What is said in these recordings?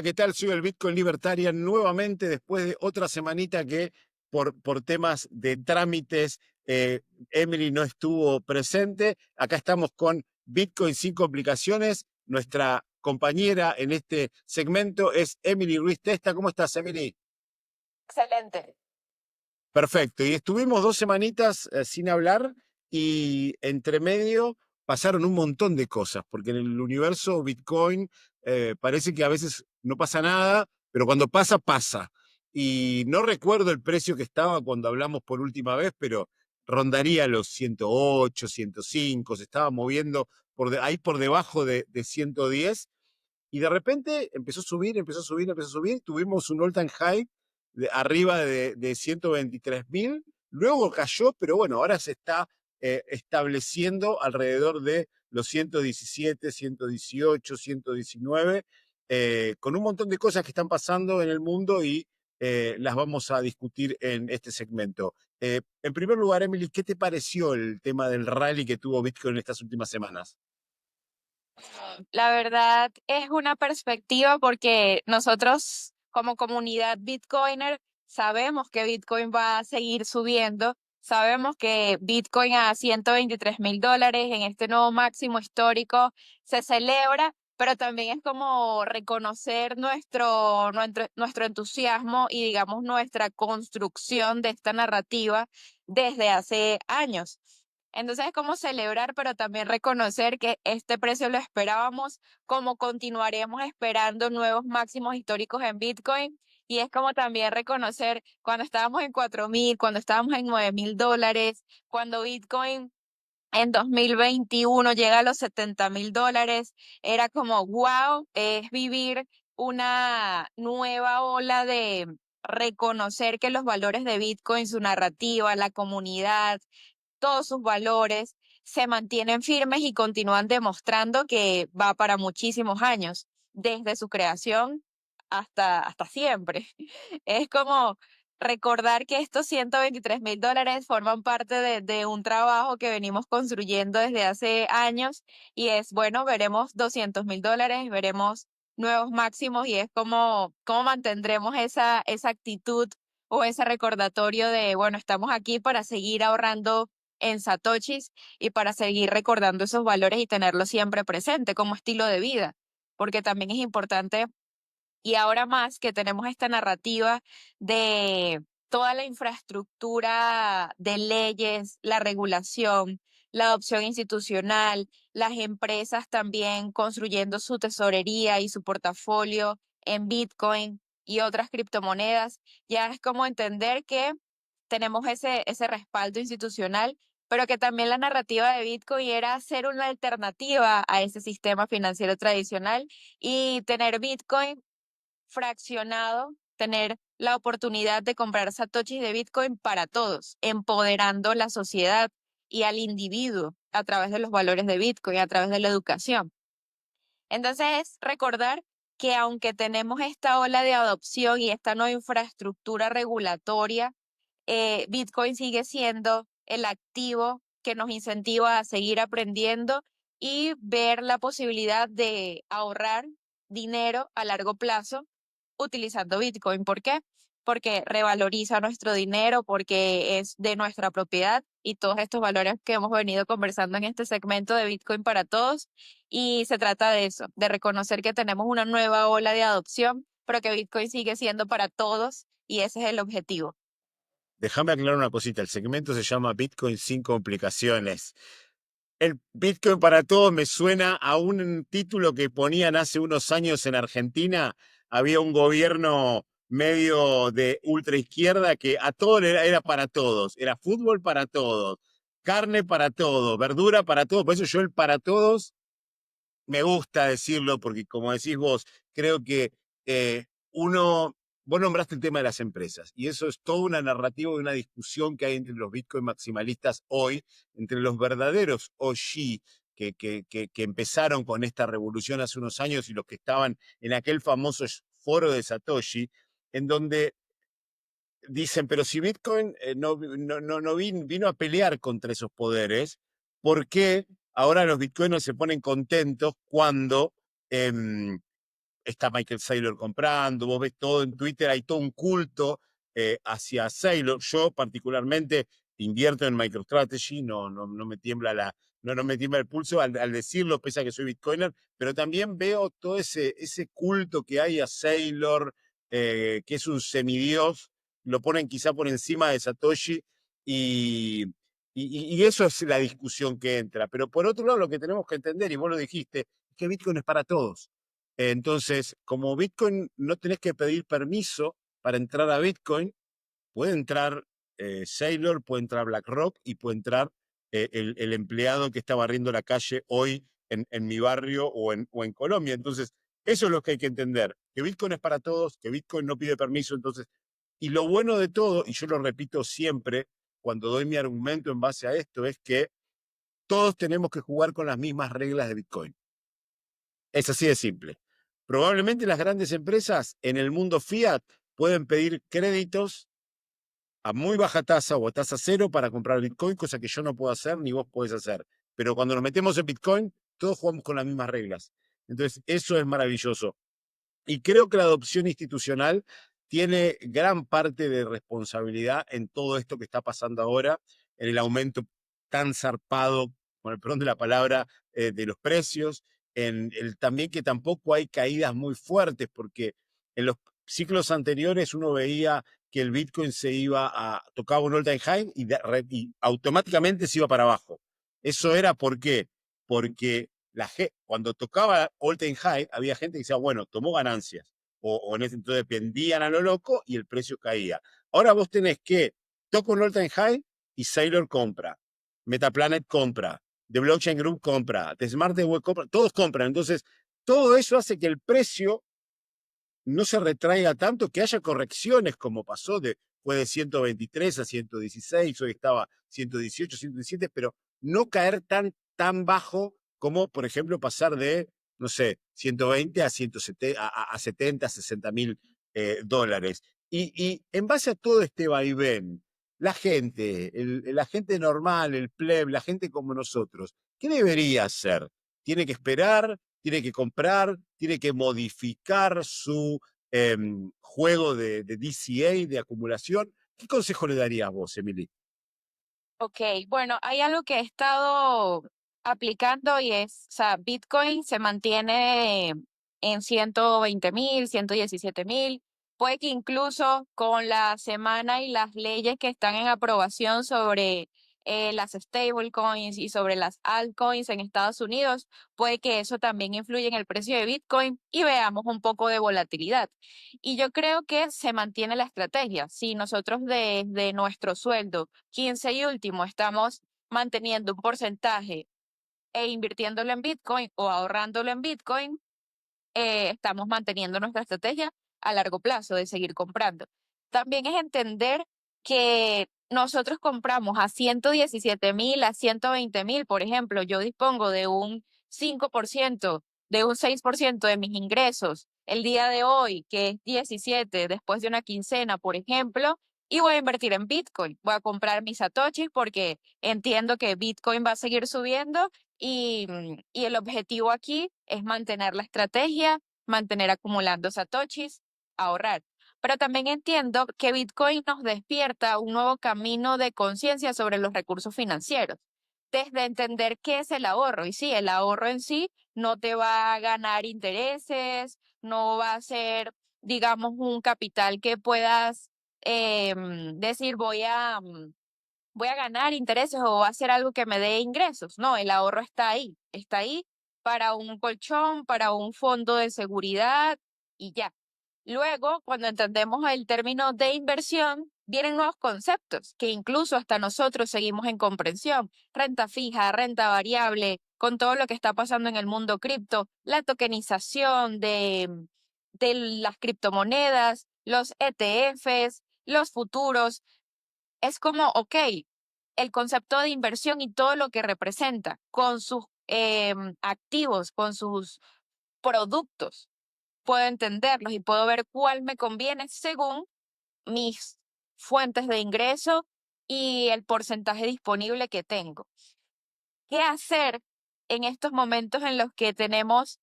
Hola, ¿qué tal? Soy el Bitcoin Libertarian nuevamente después de otra semanita que por temas de trámites Emily no estuvo presente. Acá estamos con Bitcoin sin complicaciones. Nuestra compañera en este segmento es Emily Ruiz Testa. ¿Cómo estás, Emily? Excelente. Perfecto. Y estuvimos 2 semanitas sin hablar y entre medio pasaron un montón de cosas, porque en el universo Bitcoin parece que a veces no pasa nada, pero cuando pasa, pasa. Y no recuerdo el precio que estaba cuando hablamos por última vez, pero rondaría los 108, 105, se estaba moviendo ahí por debajo de 110 y de repente empezó a subir, empezó a subir, empezó a subir. Tuvimos un all-time high arriba de 123.000. Luego cayó, pero bueno, ahora se está estableciendo alrededor de los 117, 118, 119, con un montón de cosas que están pasando en el mundo y las vamos a discutir en este segmento. En primer lugar, Emily, ¿qué te pareció el tema del rally que tuvo Bitcoin en estas últimas semanas? La verdad es una perspectiva porque nosotros como comunidad Bitcoiner sabemos que Bitcoin va a seguir subiendo, sabemos que Bitcoin a $123,000 en este nuevo máximo histórico se celebra, pero también es como reconocer nuestro entusiasmo y digamos nuestra construcción de esta narrativa desde hace años. Entonces es como celebrar, pero también reconocer que este precio lo esperábamos, como continuaremos esperando nuevos máximos históricos en Bitcoin. Y es como también reconocer cuando estábamos en 4,000, cuando estábamos en $9,000, cuando Bitcoin en 2021 llega a los $70,000, era como, wow, es vivir una nueva ola de reconocer que los valores de Bitcoin, su narrativa, la comunidad, todos sus valores se mantienen firmes y continúan demostrando que va para muchísimos años, desde su creación hasta siempre. Es como recordar que estos $123,000 forman parte de un trabajo que venimos construyendo desde hace años y es, bueno, veremos $200,000, veremos nuevos máximos y es como, cómo mantendremos esa actitud o ese recordatorio de, bueno, estamos aquí para seguir ahorrando en satoshis y para seguir recordando esos valores y tenerlos siempre presente como estilo de vida, porque también es importante y ahora más que tenemos esta narrativa de toda la infraestructura de leyes, la regulación, la adopción institucional, las empresas también construyendo su tesorería y su portafolio en Bitcoin y otras criptomonedas, ya es como entender que tenemos ese respaldo institucional, pero que también la narrativa de Bitcoin era ser una alternativa a ese sistema financiero tradicional y tener Bitcoin fraccionado, tener la oportunidad de comprar satoshis de Bitcoin para todos, empoderando la sociedad y al individuo a través de los valores de Bitcoin, a través de la educación. Entonces, es recordar que aunque tenemos esta ola de adopción y esta nueva infraestructura regulatoria, Bitcoin sigue siendo el activo que nos incentiva a seguir aprendiendo y ver la posibilidad de ahorrar dinero a largo plazo utilizando Bitcoin. ¿Por qué? Porque revaloriza nuestro dinero, porque es de nuestra propiedad y todos estos valores que hemos venido conversando en este segmento de Bitcoin para todos. Y se trata de eso, de reconocer que tenemos una nueva ola de adopción, pero que Bitcoin sigue siendo para todos y ese es el objetivo. Déjame aclarar una cosita, el segmento se llama Bitcoin sin complicaciones. El Bitcoin para todos me suena a un título que ponían hace unos años en Argentina. Había un gobierno medio de ultraizquierda que a todo era para todos. Era fútbol para todos, carne para todos, verdura para todos. Por eso yo el para todos me gusta decirlo porque, como decís vos, creo que vos nombraste el tema de las empresas y eso es toda una narrativa y una discusión que hay entre los Bitcoin maximalistas hoy, entre los verdaderos OG que empezaron con esta revolución hace unos años y los que estaban en aquel famoso foro de Satoshi, en donde dicen, pero si Bitcoin no vino a pelear contra esos poderes, ¿por qué ahora los bitcoiners se ponen contentos cuando está Michael Saylor comprando, vos ves todo en Twitter, hay todo un culto hacia Saylor. Yo particularmente invierto en MicroStrategy, no me tiembla no me tiembla el pulso al decirlo, pese a que soy Bitcoiner, pero también veo todo ese culto que hay a Saylor, que es un semidios, lo ponen quizá por encima de Satoshi, y, y eso es la discusión que entra. Pero por otro lado, lo que tenemos que entender, y vos lo dijiste, es que Bitcoin es para todos. Entonces, como Bitcoin no tenés que pedir permiso para entrar a Bitcoin, puede entrar Saylor, puede entrar BlackRock y puede entrar el empleado que está barriendo la calle hoy en mi barrio o en Colombia. Entonces, eso es lo que hay que entender, que Bitcoin es para todos, que Bitcoin no pide permiso. Entonces, y lo bueno de todo, y yo lo repito siempre cuando doy mi argumento en base a esto, es que todos tenemos que jugar con las mismas reglas de Bitcoin. Es así de simple. Probablemente las grandes empresas en el mundo fiat pueden pedir créditos a muy baja tasa o a tasa cero para comprar Bitcoin, cosa que yo no puedo hacer ni vos podés hacer. Pero cuando nos metemos en Bitcoin, todos jugamos con las mismas reglas. Entonces, eso es maravilloso. Y creo que la adopción institucional tiene gran parte de responsabilidad en todo esto que está pasando ahora, en el aumento tan zarpado, con el perdón de la palabra, de los precios, en el también que tampoco hay caídas muy fuertes, porque en los ciclos anteriores uno veía que el Bitcoin se iba a tocaba un all-time high y automáticamente se iba para abajo. Eso era ¿por qué? Porque cuando tocaba all time high, había gente que decía, bueno, tomó ganancias. O en ese entonces vendían a lo loco y el precio caía. Ahora vos tenés que toca un all time high y Sailor compra. Metaplanet compra. The Blockchain Group compra. The Smart Web compra. Todos compran. Entonces, todo eso hace que el precio no se retraiga tanto, que haya correcciones como pasó, fue de 123 a 116, hoy estaba 118, 117, pero no caer tan bajo como, por ejemplo, pasar de, no sé, 120 a, 170, a 70, 60 mil dólares. Y en base a todo este vaivén, la gente normal, el pleb, la gente como nosotros, ¿qué debería hacer? ¿Tiene que esperar? ¿Tiene que comprar? ¿Tiene que modificar su juego de DCA, de acumulación? ¿Qué consejo le darías vos, Emily? Ok, bueno, hay algo que he estado aplicando y es, o sea, Bitcoin se mantiene en 120.000, 117.000. Puede que incluso con la semana y las leyes que están en aprobación sobre las stablecoins y sobre las altcoins en Estados Unidos, puede que eso también influya en el precio de Bitcoin y veamos un poco de volatilidad. Y yo creo que se mantiene la estrategia. Si nosotros desde nuestro sueldo 15 y último estamos manteniendo un porcentaje e invirtiéndolo en Bitcoin o ahorrándolo en Bitcoin, estamos manteniendo nuestra estrategia a largo plazo de seguir comprando. También es entender que nosotros compramos a 117.000, a 120.000, por ejemplo, yo dispongo de un 5%, de un 6% de mis ingresos el día de hoy, que es 17, después de una quincena, por ejemplo, y voy a invertir en Bitcoin. Voy a comprar mis satoshis porque entiendo que Bitcoin va a seguir subiendo y el objetivo aquí es mantener la estrategia, mantener acumulando satoshis, ahorrar. Pero también entiendo que Bitcoin nos despierta un nuevo camino de conciencia sobre los recursos financieros, desde entender qué es el ahorro. Y sí, el ahorro en sí no te va a ganar intereses, no va a ser, digamos, un capital que puedas decir voy a ganar intereses o va a hacer algo que me dé ingresos. No, el ahorro está ahí para un colchón, para un fondo de seguridad y ya. Luego, cuando entendemos el término de inversión, vienen nuevos conceptos que incluso hasta nosotros seguimos en comprensión. Renta fija, renta variable, con todo lo que está pasando en el mundo cripto, la tokenización de las criptomonedas, los ETFs, los futuros. Es como, ok, el concepto de inversión y todo lo que representa con sus activos, con sus productos. Puedo entenderlos y puedo ver cuál me conviene según mis fuentes de ingreso y el porcentaje disponible que tengo. ¿Qué hacer en estos momentos en los que tenemos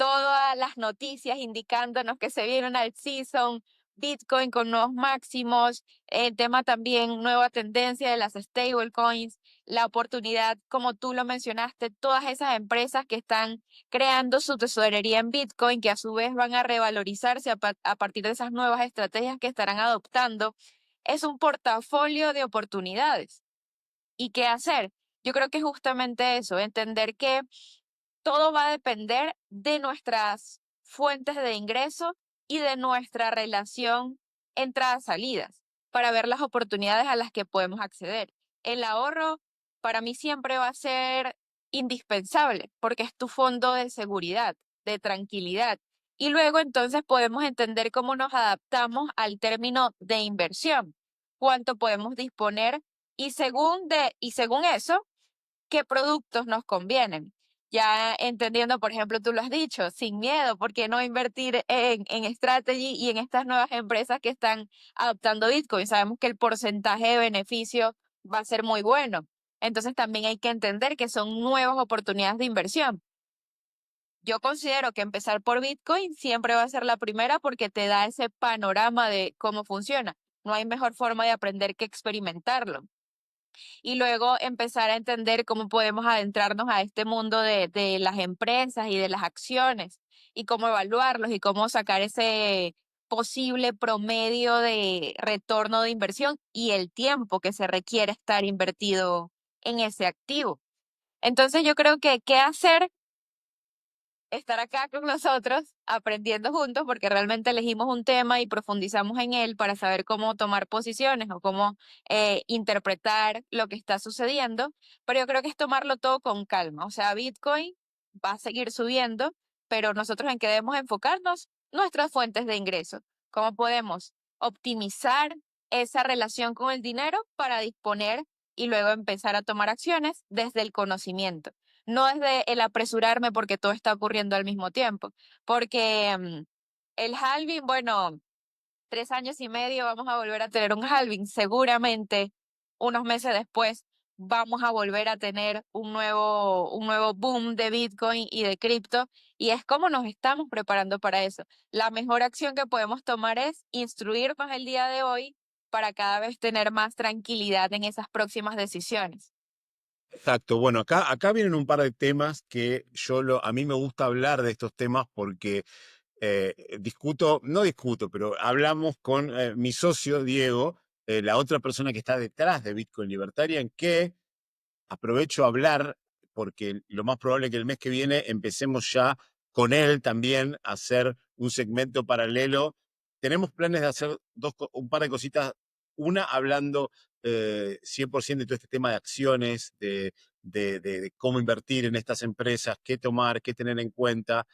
todas las noticias indicándonos que se viene una season, Bitcoin con nuevos máximos, el tema también nueva tendencia de las stablecoins, la oportunidad, como tú lo mencionaste, todas esas empresas que están creando su tesorería en Bitcoin, que a su vez van a revalorizarse a partir de esas nuevas estrategias que estarán adoptando, es un portafolio de oportunidades. ¿Y qué hacer? Yo creo que es justamente eso, entender que todo va a depender de nuestras fuentes de ingreso y de nuestra relación entradas-salidas para ver las oportunidades a las que podemos acceder. El ahorro para mí siempre va a ser indispensable porque es tu fondo de seguridad, de tranquilidad. Y luego entonces podemos entender cómo nos adaptamos al término de inversión, cuánto podemos disponer y según eso qué productos nos convienen. Ya entendiendo, por ejemplo, tú lo has dicho, sin miedo, ¿por qué no invertir en Strategy y en estas nuevas empresas que están adoptando Bitcoin? Sabemos que el porcentaje de beneficio va a ser muy bueno. Entonces también hay que entender que son nuevas oportunidades de inversión. Yo considero que empezar por Bitcoin siempre va a ser la primera porque te da ese panorama de cómo funciona. No hay mejor forma de aprender que experimentarlo y luego empezar a entender cómo podemos adentrarnos a este mundo de las empresas y de las acciones y cómo evaluarlos y cómo sacar ese posible promedio de retorno de inversión y el tiempo que se requiere estar invertido en ese activo. Entonces yo creo que qué hacer estar acá con nosotros aprendiendo juntos porque realmente elegimos un tema y profundizamos en él para saber cómo tomar posiciones o cómo interpretar lo que está sucediendo, pero yo creo que es tomarlo todo con calma. O sea, Bitcoin va a seguir subiendo, pero nosotros en qué debemos enfocarnos, nuestras fuentes de ingreso, cómo podemos optimizar esa relación con el dinero para disponer y luego empezar a tomar acciones desde el conocimiento no es de el apresurarme porque todo está ocurriendo al mismo tiempo, porque el halving, bueno, 3 años y medio vamos a volver a tener un halving, seguramente unos meses después vamos a volver a tener un nuevo boom de Bitcoin y de cripto, y es como nos estamos preparando para eso. La mejor acción que podemos tomar es instruirnos el día de hoy para cada vez tener más tranquilidad en esas próximas decisiones. Exacto. Bueno, acá vienen un par de temas que a mí me gusta hablar de estos temas porque no discuto, pero hablamos con mi socio Diego, la otra persona que está detrás de Bitcoin Libertarian, que aprovecho a hablar porque lo más probable es que el mes que viene empecemos ya con él también a hacer un segmento paralelo. Tenemos planes de hacer un par de cositas. Una, hablando 100% de todo este tema de acciones, de cómo invertir en estas empresas, qué tomar, qué tener en cuenta.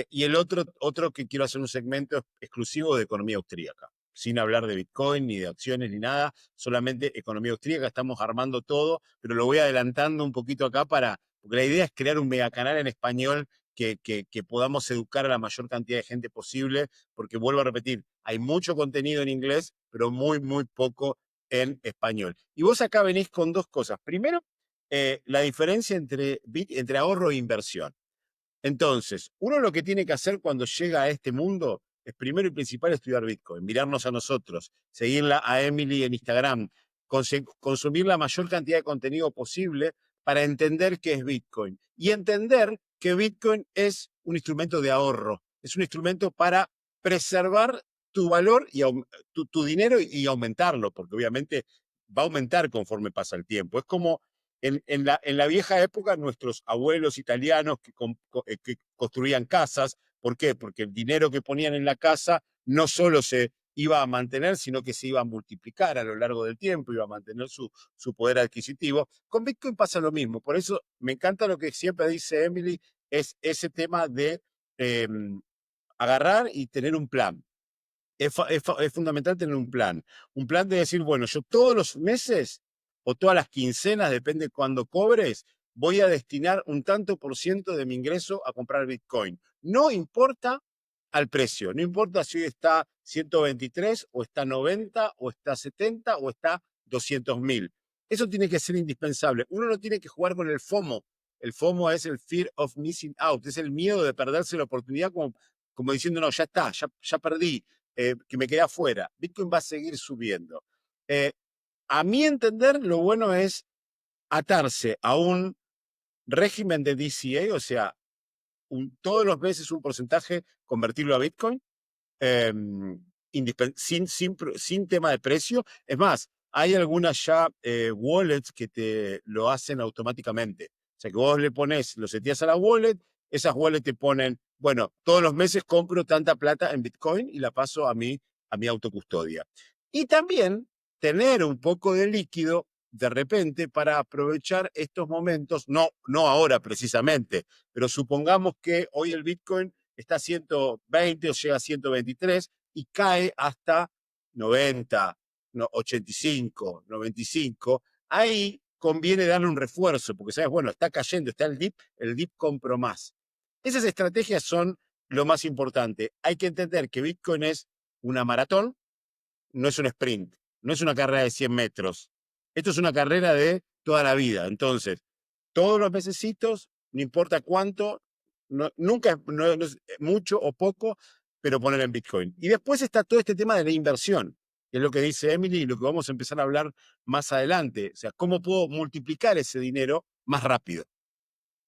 Y el otro que quiero hacer un segmento exclusivo de economía austríaca, sin hablar de Bitcoin, ni de acciones, ni nada, solamente economía austríaca. Estamos armando todo, pero lo voy adelantando un poquito acá porque la idea es crear un megacanal en español que podamos educar a la mayor cantidad de gente posible, porque vuelvo a repetir, hay mucho contenido en inglés, pero muy, muy poco en español. Y vos acá venís con dos cosas. Primero, la diferencia entre ahorro e inversión. Entonces, uno lo que tiene que hacer cuando llega a este mundo es primero y principal estudiar Bitcoin, mirarnos a nosotros, seguirla a Emily en Instagram, consumir la mayor cantidad de contenido posible para entender qué es Bitcoin y entender que Bitcoin es un instrumento de ahorro, es un instrumento para preservar tu valor y tu dinero y aumentarlo, porque obviamente va a aumentar conforme pasa el tiempo. Es como en la vieja época, nuestros abuelos italianos que construían casas, ¿por qué? Porque el dinero que ponían en la casa no solo se iba a mantener, sino que se iba a multiplicar a lo largo del tiempo, iba a mantener su poder adquisitivo. Con Bitcoin pasa lo mismo, por eso me encanta lo que siempre dice Emily, es ese tema de eh, agarrar y tener un plan. Es fundamental tener un plan de decir, bueno, yo todos los meses o todas las quincenas, depende de cuándo cobres, voy a destinar un tanto por ciento de mi ingreso a comprar Bitcoin. No importa al precio, no importa si hoy está 123 o está 90 o está 70 o está 200.000. Eso tiene que ser indispensable. Uno no tiene que jugar con el FOMO, El FOMO es el fear of missing out, es el miedo de perderse la oportunidad como diciendo, no, ya está, ya perdí, que me quedé afuera. Bitcoin va a seguir subiendo. A mi entender, lo bueno es atarse a un régimen de DCA, o sea, todos los meses un porcentaje, convertirlo a Bitcoin, eh, sin tema de precio. Es más, hay algunas ya wallets que te lo hacen automáticamente. O sea, que vos le pones, lo seteas a la wallet, esas wallets te ponen, bueno, todos los meses compro tanta plata en Bitcoin y la paso a mi autocustodia. Y también tener un poco de líquido de repente para aprovechar estos momentos, no ahora precisamente, pero supongamos que hoy el Bitcoin está a 120 o llega a 123 y cae hasta 90, no, 85, 95, ahí conviene darle un refuerzo, porque sabes, bueno, está cayendo, está el dip compro más. Esas estrategias son lo más importante. Hay que entender que Bitcoin es una maratón, no es un sprint, no es una carrera de 100 metros. Esto es una carrera de toda la vida. Entonces, todos los mesecitos, no importa cuánto, nunca no es mucho o poco, pero poner en Bitcoin. Y después está todo este tema de la inversión, que es lo que dice Emily y lo que vamos a empezar a hablar más adelante. O sea, cómo puedo multiplicar ese dinero más rápido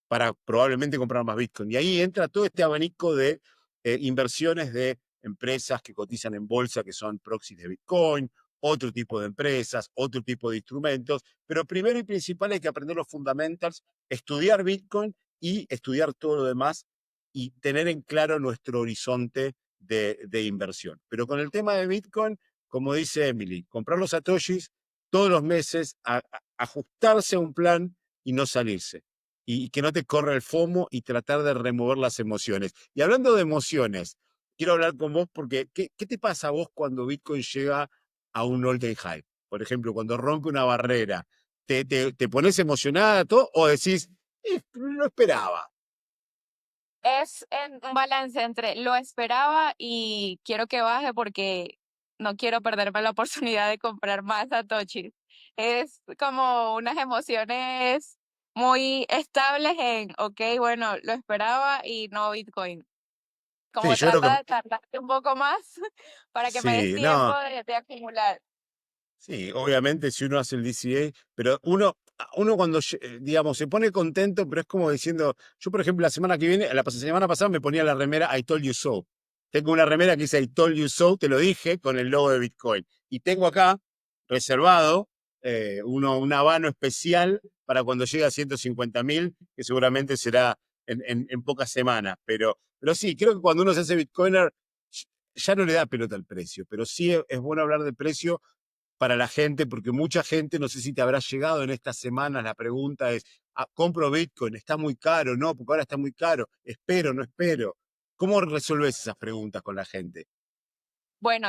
para probablemente comprar más Bitcoin. Y ahí entra todo este abanico de inversiones de empresas que cotizan en bolsa, que son proxies de Bitcoin, otro tipo de empresas, otro tipo de instrumentos, pero primero y principal hay que aprender los fundamentals, estudiar Bitcoin y estudiar todo lo demás y tener en claro nuestro horizonte de inversión. Pero con el tema de Bitcoin, como dice Emily, comprar los satoshis todos los meses, ajustarse a un plan y no salirse y que no te corra el FOMO y tratar de remover las emociones. Y hablando de emociones, quiero hablar con vos porque ¿qué te pasa a vos cuando Bitcoin llega a un all-time high? Por ejemplo, cuando rompe una barrera, ¿te pones emocionada todo o decís, no esperaba"? Es un balance entre lo esperaba y quiero que baje porque no quiero perderme la oportunidad de comprar más Satoshi. Es como unas emociones muy estables en, ok, bueno, lo esperaba y no Bitcoin. Sí, Como yo creo que trata de tardarte un poco más para que me des sí, tiempo no. de acumular. Sí, obviamente si uno hace el DCA, pero uno cuando, digamos, se pone contento, pero es como diciendo, yo por ejemplo la semana que viene, semana pasada me ponía la remera I told you so. Tengo una remera que dice I told you so, te lo dije, con el logo de Bitcoin. Y tengo acá reservado un habano especial para cuando llegue a 150.000, que seguramente será en pocas semanas. Pero sí, creo que cuando uno se hace Bitcoiner, ya no le da pelota al precio, pero sí es bueno hablar del precio para la gente, porque mucha gente, no sé si te habrá llegado en estas semanas, la pregunta es, ¿compro Bitcoin? ¿Está muy caro? No, porque ahora está muy caro. ¿Espero? ¿No espero? ¿Cómo resolves esas preguntas con la gente? Bueno,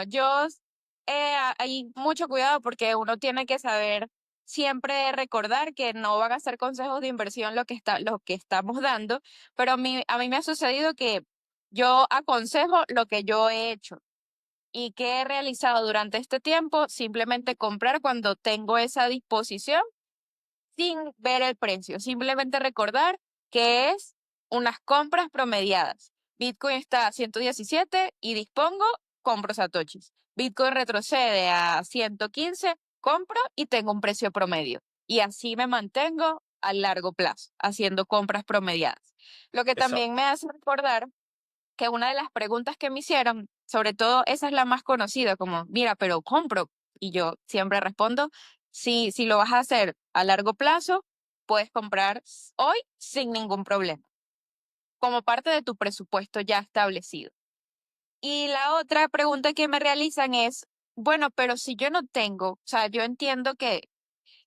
hay mucho cuidado porque uno tiene que saber siempre recordar que no van a ser consejos de inversión lo que estamos dando, pero a mí me ha sucedido que yo aconsejo lo que yo he hecho y que he realizado durante este tiempo, simplemente comprar cuando tengo esa disposición sin ver el precio, simplemente recordar que es unas compras promediadas. Bitcoin está a 117 y dispongo, compro satoshis. Bitcoin retrocede a 115, compro y tengo un precio promedio. Y así me mantengo a largo plazo, haciendo compras promediadas. Lo que Eso, también me hace recordar que una de las preguntas que me hicieron, sobre todo esa es la más conocida, como, mira, pero compro. Y yo siempre respondo, si lo vas a hacer a largo plazo, puedes comprar hoy sin ningún problema, como parte de tu presupuesto ya establecido. Y la otra pregunta que me realizan es, bueno, pero si yo no tengo, o sea, yo entiendo que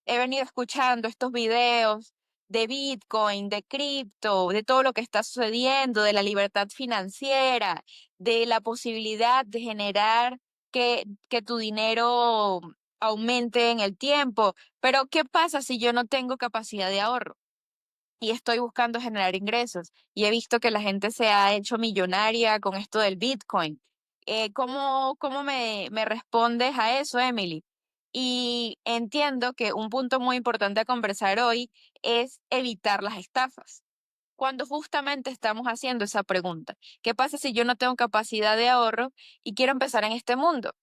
he venido escuchando estos videos de Bitcoin, de cripto, de todo lo que está sucediendo, de la libertad financiera, de la posibilidad de generar que tu dinero aumente en el tiempo. Pero, ¿qué pasa si yo no tengo capacidad de ahorro y estoy buscando generar ingresos? Y he visto que la gente se ha hecho millonaria con esto del Bitcoin. ¿Cómo me respondes a eso, Emily? Y entiendo que un punto muy importante a conversar hoy es evitar las estafas. Cuando justamente estamos haciendo esa pregunta, ¿qué pasa si yo no tengo capacidad de ahorro y quiero empezar en este mundo?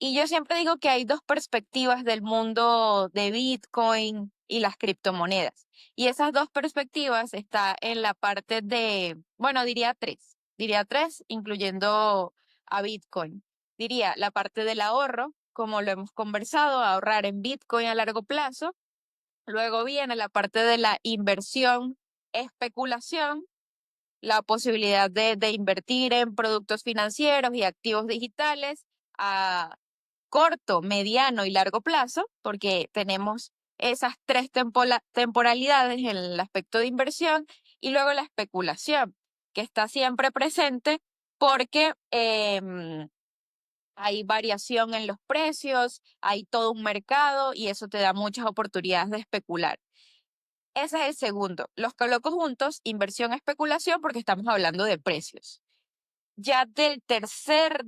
Y yo siempre digo que hay dos perspectivas del mundo de Bitcoin y las criptomonedas. Y esas dos perspectivas está en la parte de, bueno, diría tres, incluyendo a Bitcoin. Diría la parte del ahorro, como lo hemos conversado, ahorrar en Bitcoin a largo plazo. Luego viene la parte de la inversión, especulación, la posibilidad de invertir en productos financieros y activos digitales a corto, mediano y largo plazo, porque tenemos esas tres temporalidades en el aspecto de inversión y luego la especulación, que está siempre presente porque hay variación en los precios, hay todo un mercado y eso te da muchas oportunidades de especular. Ese es el segundo. Los coloco juntos, inversión, especulación, porque estamos hablando de precios. Ya de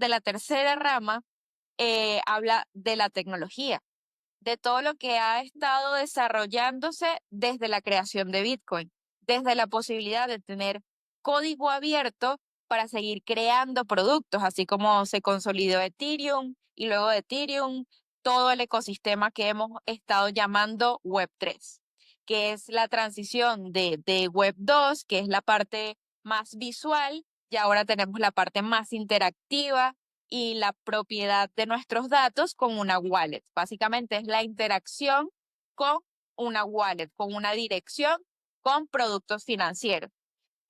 la tercera rama, habla de la tecnología, de todo lo que ha estado desarrollándose desde la creación de Bitcoin, desde la posibilidad de tener código abierto para seguir creando productos, así como se consolidó Ethereum y luego de Ethereum, todo el ecosistema que hemos estado llamando Web3, que es la transición de Web 2, que es la parte más visual, y ahora tenemos la parte más interactiva y la propiedad de nuestros datos con una wallet. Básicamente es la interacción con una wallet, con una dirección, con productos financieros.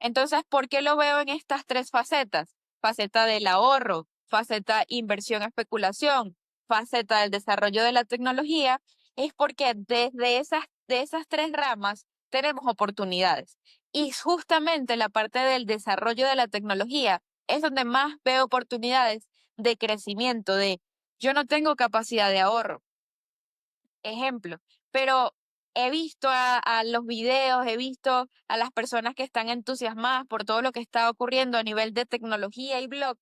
Entonces, ¿por qué lo veo en estas tres facetas? Faceta del ahorro, faceta inversión, especulación, faceta del desarrollo de la tecnología, es porque de esas tres ramas tenemos oportunidades. Y justamente la parte del desarrollo de la tecnología es donde más veo oportunidades de crecimiento, de yo no tengo capacidad de ahorro, ejemplo, pero he visto a los videos, he visto a las personas que están entusiasmadas por todo lo que está ocurriendo a nivel de tecnología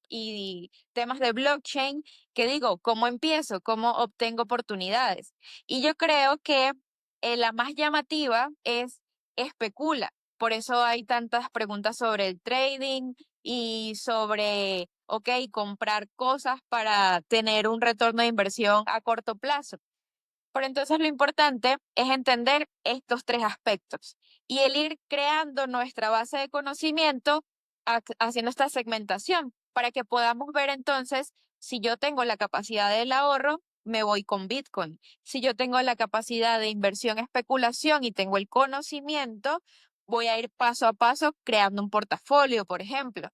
y temas de blockchain, que digo, ¿cómo empiezo? ¿Cómo obtengo oportunidades? Y yo creo que la más llamativa es especula. Por eso hay tantas preguntas sobre el trading y sobre, ok, comprar cosas para tener un retorno de inversión a corto plazo. Pero entonces lo importante es entender estos tres aspectos y el ir creando nuestra base de conocimiento haciendo esta segmentación para que podamos ver entonces si yo tengo la capacidad del ahorro, me voy con Bitcoin. Si yo tengo la capacidad de inversión, especulación y tengo el conocimiento, voy a ir paso a paso creando un portafolio, por ejemplo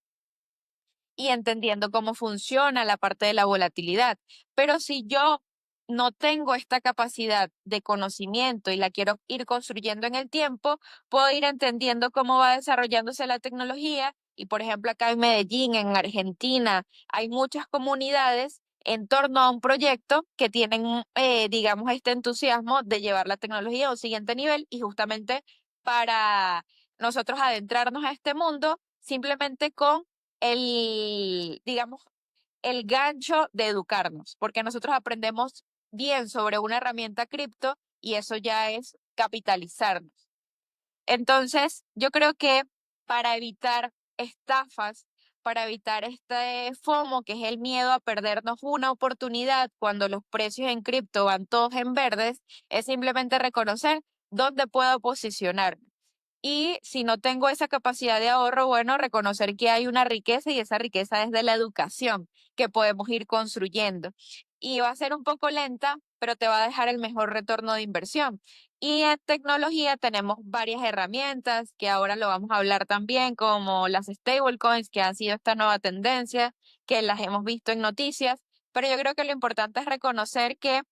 y entendiendo cómo funciona la parte de la volatilidad. Pero si yo no tengo esta capacidad de conocimiento y la quiero ir construyendo en el tiempo, puedo ir entendiendo cómo va desarrollándose la tecnología. Y por ejemplo, acá en Medellín, en Argentina, hay muchas comunidades en torno a un proyecto que tienen, digamos, este entusiasmo de llevar la tecnología a un siguiente nivel y justamente para nosotros adentrarnos a este mundo simplemente con digamos, el gancho de educarnos, porque nosotros aprendemos bien sobre una herramienta cripto y eso ya es capitalizarnos. Entonces, yo creo que para evitar estafas, para evitar este FOMO, que es el miedo a perdernos una oportunidad cuando los precios en cripto van todos en verdes, es simplemente reconocer dónde puedo posicionar. Y si no tengo esa capacidad de ahorro, bueno, reconocer que hay una riqueza y esa riqueza es de la educación que podemos ir construyendo. Y va a ser un poco lenta, pero te va a dejar el mejor retorno de inversión. Y en tecnología tenemos varias herramientas que ahora lo vamos a hablar también, como las stablecoins, que han sido esta nueva tendencia, que las hemos visto en noticias. Pero yo creo que lo importante es reconocer que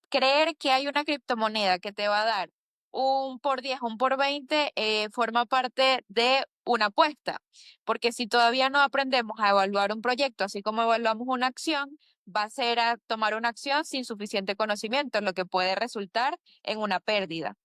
creer que hay una criptomoneda que te va a dar un por 10, un por 20, forma parte de una apuesta, porque si todavía no aprendemos a evaluar un proyecto, así como evaluamos una acción, va a ser a tomar una acción sin suficiente conocimiento, lo que puede resultar en una pérdida.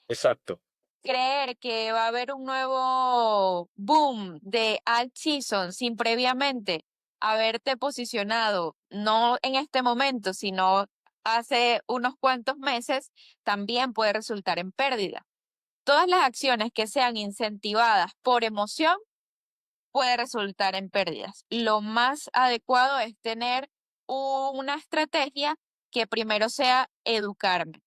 Exacto. Creer que va a haber un nuevo boom de alt season sin previamente haberte posicionado, no en este momento, sino hace unos cuantos meses, también puede resultar en pérdida. Todas las acciones que sean incentivadas por emoción puede resultar en pérdidas. Lo más adecuado es tener una estrategia que primero sea educarme.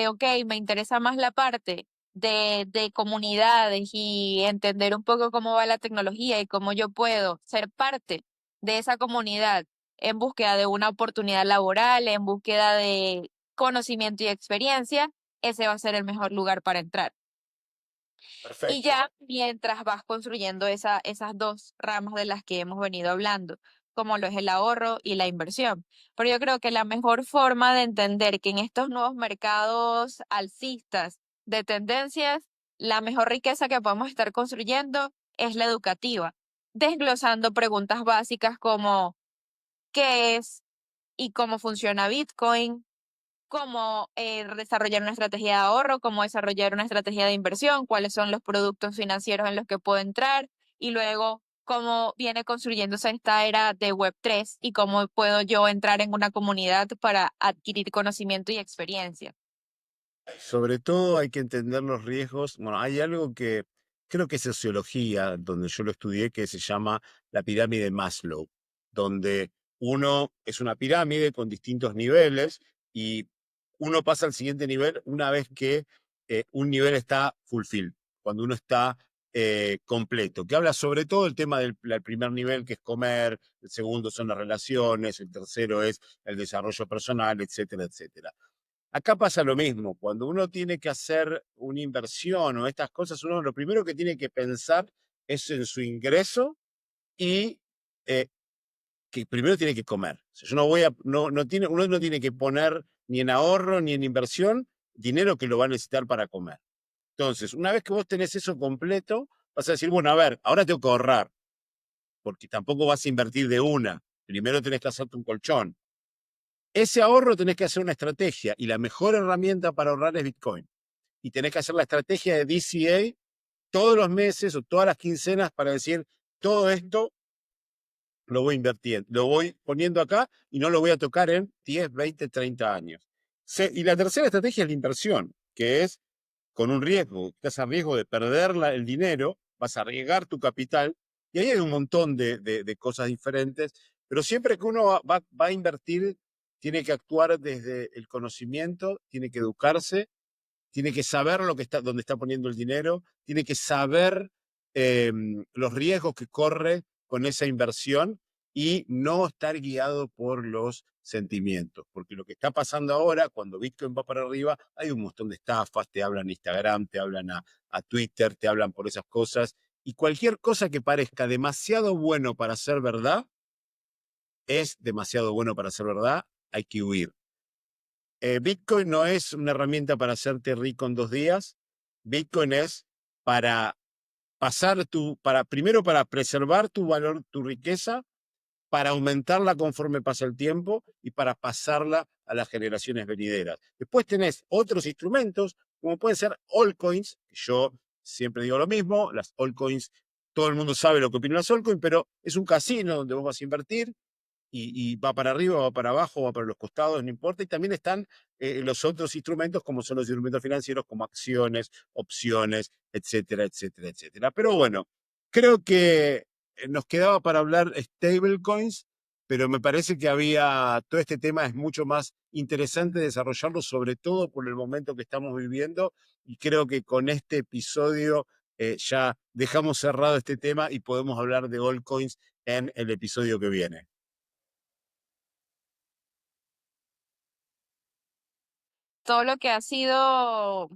Ok, me interesa más la parte de comunidades y entender un poco cómo va la tecnología y cómo yo puedo ser parte de esa comunidad en búsqueda de una oportunidad laboral, en búsqueda de conocimiento y experiencia. Ese va a ser el mejor lugar para entrar. Y Perfecto. ya mientras vas construyendo esas dos ramas de las que hemos venido hablando, como lo es el ahorro y la inversión. Pero yo creo que la mejor forma de entender que en estos nuevos mercados alcistas de tendencias, la mejor riqueza que podemos estar construyendo es la educativa, desglosando preguntas básicas como ¿qué es y cómo funciona Bitcoin? Cómo desarrollar una estrategia de ahorro, cómo desarrollar una estrategia de inversión, cuáles son los productos financieros en los que puedo entrar y luego cómo viene construyéndose esta era de Web3 y cómo puedo yo entrar en una comunidad para adquirir conocimiento y experiencia. Sobre todo hay que entender los riesgos. Bueno, hay algo que creo que es sociología, donde yo lo estudié, que se llama la pirámide Maslow, donde uno es una pirámide con distintos niveles y uno pasa al siguiente nivel una vez que un nivel está fulfilled, cuando uno está completo, que habla sobre todo el tema del primer nivel, que es comer, el segundo son las relaciones, el tercero es el desarrollo personal, etcétera, etcétera. Acá pasa lo mismo, cuando uno tiene que hacer una inversión o estas cosas, uno lo primero que tiene que pensar es en su ingreso y eh, que primero tiene que comer. O sea, yo no voy a, no tiene, uno no tiene que poner ni en ahorro ni en inversión dinero que lo va a necesitar para comer. Entonces, una vez que vos tenés eso completo, vas a decir, bueno, a ver, ahora tengo que ahorrar, porque tampoco vas a invertir de una. Primero tenés que hacerte un colchón. Ese ahorro tenés que hacer una estrategia y la mejor herramienta para ahorrar es Bitcoin. Y tenés que hacer la estrategia de DCA todos los meses o todas las quincenas para decir, todo esto lo voy invirtiendo, lo voy poniendo acá y no lo voy a tocar en 10, 20, 30 años. Y la tercera estrategia es la inversión, que es con un riesgo, estás a riesgo de perder el dinero, vas a arriesgar tu capital, y ahí hay un montón de cosas diferentes, pero siempre que uno va a invertir, tiene que actuar desde el conocimiento, tiene que educarse, tiene que saber lo que está, dónde está poniendo el dinero, tiene que saber los riesgos que corre con esa inversión y no estar guiado por los sentimientos, porque lo que está pasando ahora, cuando Bitcoin va para arriba, hay un montón de estafas, te hablan a Instagram, te hablan a Twitter, te hablan por esas cosas, y cualquier cosa que parezca demasiado bueno para ser verdad, es demasiado bueno para ser verdad, hay que huir. Bitcoin no es una herramienta para hacerte rico en 2 días. Bitcoin es para primero para preservar tu valor, tu riqueza, para aumentarla conforme pasa el tiempo y para pasarla a las generaciones venideras. Después tenés otros instrumentos, como pueden ser altcoins, que yo siempre digo lo mismo, las altcoins, todo el mundo sabe lo que opina las altcoins, pero es un casino donde vos vas a invertir y va para arriba, va para abajo, va para los costados, no importa. Y también están los otros instrumentos, como son los instrumentos financieros, como acciones, opciones, etcétera, etcétera, etcétera. Pero bueno, creo que nos quedaba para hablar stablecoins, pero me parece que todo este tema es mucho más interesante desarrollarlo, sobre todo por el momento que estamos viviendo. Y creo que con este episodio ya dejamos cerrado este tema y podemos hablar de altcoins en el episodio que viene. Todo lo que ha sido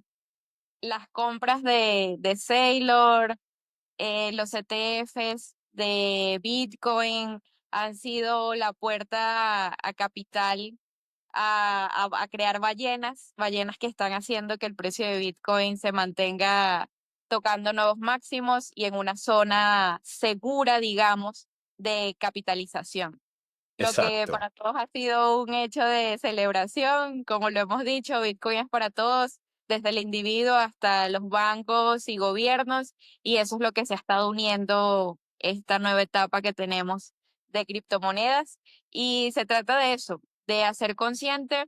las compras de Sailor, los ETFs de Bitcoin han sido la puerta a capital a crear ballenas que están haciendo que el precio de Bitcoin se mantenga tocando nuevos máximos y en una zona segura, digamos, de capitalización. Lo que Exacto. para todos ha sido un hecho de celebración, como lo hemos dicho, Bitcoin es para todos, desde el individuo hasta los bancos y gobiernos, y eso es lo que se ha estado uniendo esta nueva etapa que tenemos de criptomonedas. Y se trata de eso, de hacer consciente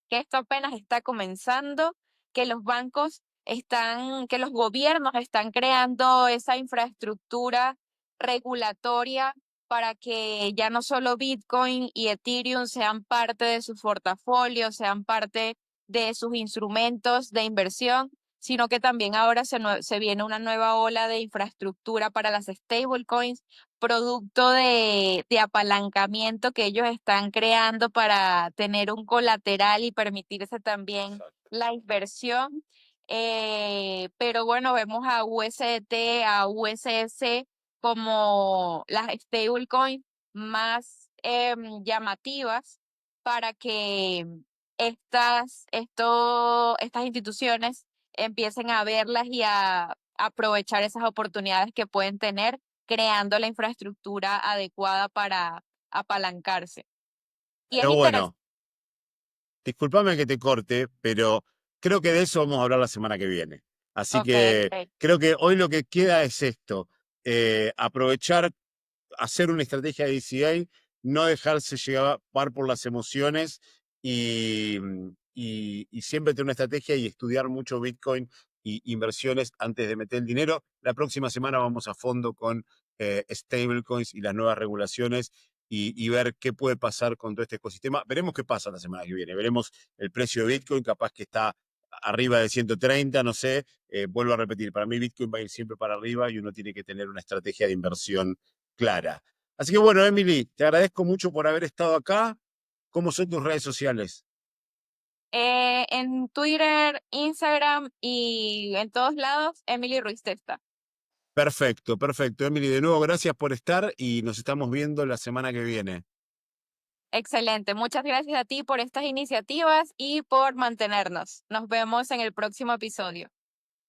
que esto apenas está comenzando, que los bancos están, que los gobiernos están creando esa infraestructura regulatoria para que ya no solo Bitcoin y Ethereum sean parte de su portafolio, sean parte de sus instrumentos de inversión, sino que también ahora se viene una nueva ola de infraestructura para las stablecoins, producto de apalancamiento que ellos están creando para tener un colateral y permitirse también Exacto. la inversión. Pero bueno, vemos a USDT, a USS como las stablecoins más llamativas para que estas instituciones empiecen a verlas y a aprovechar esas oportunidades que pueden tener creando la infraestructura adecuada para apalancarse. Y es Pero interesante. bueno, discúlpame que te corte, pero creo que de eso vamos a hablar la semana que viene. Así Ok, que ok. creo que hoy lo que queda es esto, aprovechar, hacer una estrategia de DCA, no dejarse llevar por las emociones y siempre tener una estrategia y estudiar mucho Bitcoin y inversiones antes de meter el dinero. La próxima semana vamos a fondo con stablecoins y las nuevas regulaciones y ver qué puede pasar con todo este ecosistema. Veremos qué pasa la semana que viene. Veremos el precio de Bitcoin, capaz que está arriba de 130, no sé. Vuelvo a repetir, para mí Bitcoin va a ir siempre para arriba y uno tiene que tener una estrategia de inversión clara. Así que bueno, Emily, te agradezco mucho por haber estado acá. ¿Cómo son tus redes sociales? En Twitter, Instagram y en todos lados, Emily Ruiz Testa. Perfecto, perfecto. Emily, de nuevo, gracias por estar y nos estamos viendo la semana que viene. Excelente. Muchas gracias a ti por estas iniciativas y por mantenernos. Nos vemos en el próximo episodio.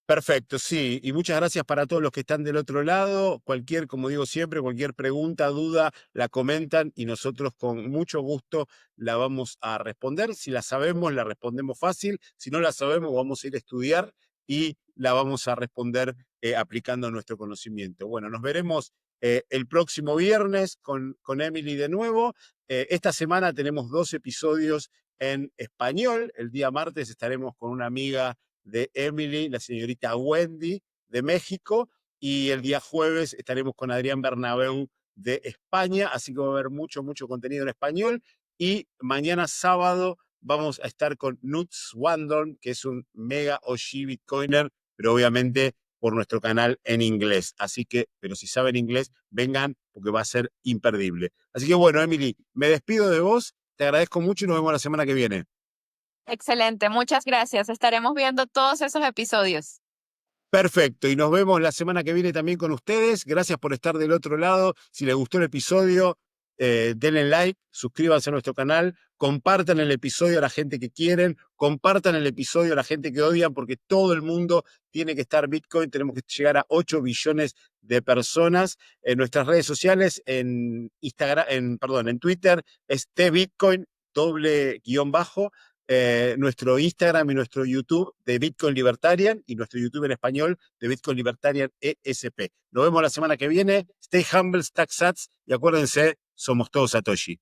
Perfecto, sí. Y muchas gracias para todos los que están del otro lado. Cualquier, como digo siempre, cualquier pregunta, duda, la comentan y nosotros con mucho gusto la vamos a responder. Si la sabemos, la respondemos fácil. Si no la sabemos, vamos a ir a estudiar y la vamos a responder aplicando nuestro conocimiento. Bueno, nos veremos el próximo viernes con Emily de nuevo. Esta semana tenemos 2 episodios en español. El día martes estaremos con una amiga de Emily, la señorita Wendy de México, y el día jueves estaremos con Adrián Bernabeu de España, así que va a haber mucho, mucho contenido en español. Y mañana sábado vamos a estar con Nuts Wandon, que es un mega OG Bitcoiner, pero obviamente por nuestro canal en inglés. Así que, pero si saben inglés, vengan porque va a ser imperdible. Así que bueno, Emily, me despido de vos, te agradezco mucho y nos vemos la semana que viene. Excelente. Muchas gracias. Estaremos viendo todos esos episodios. Perfecto, y nos vemos la semana que viene también con ustedes. Gracias por estar del otro lado. Si les gustó el episodio, denle like, suscríbanse a nuestro canal, compartan el episodio a la gente que quieren, compartan el episodio a la gente que odian, porque todo el mundo tiene que estar Bitcoin. Tenemos que llegar a 8 billones de personas. En nuestras redes sociales, en Instagram, en Twitter, es tbitcoin, doble guión bajo. Nuestro Instagram y nuestro YouTube de Bitcoin Libertarian y nuestro YouTube en español de Bitcoin Libertarian ESP. Nos vemos la semana que viene. Stay humble, stack sats y acuérdense, somos todos Satoshi.